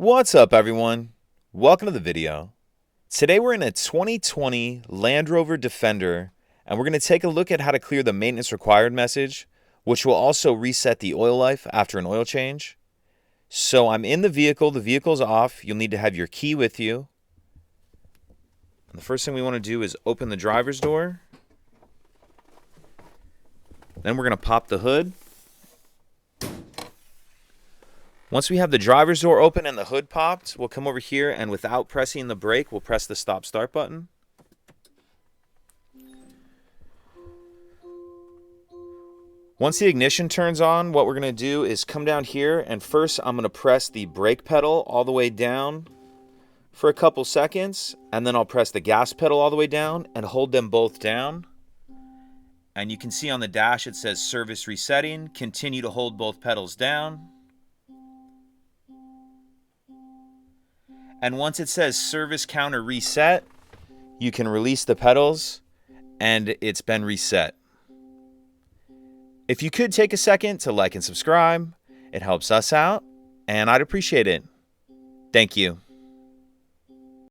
What's up, everyone? Welcome to the video. Today we're in a 2020 Land Rover Defender, and we're going to take a look at how to clear the maintenance required message, which will also reset the oil life after an oil change. So I'm in the vehicle's off. You'll need to have your key with you. And the first thing we want to do is open the driver's door. Then we're going to pop the hood. Once we have the driver's door open and the hood popped, we'll come over here and without pressing the brake, we'll press the stop start button. Once the ignition turns on, what we're going to do is come down here and first I'm going to press the brake pedal all the way down for a couple seconds, and then I'll press the gas pedal all the way down and hold them both down. And you can see on the dash it says service resetting. Continue to hold both pedals down. And once it says service counter reset, you can release the pedals and it's been reset. If you could take a second to like and subscribe, it helps us out and I'd appreciate it. Thank you.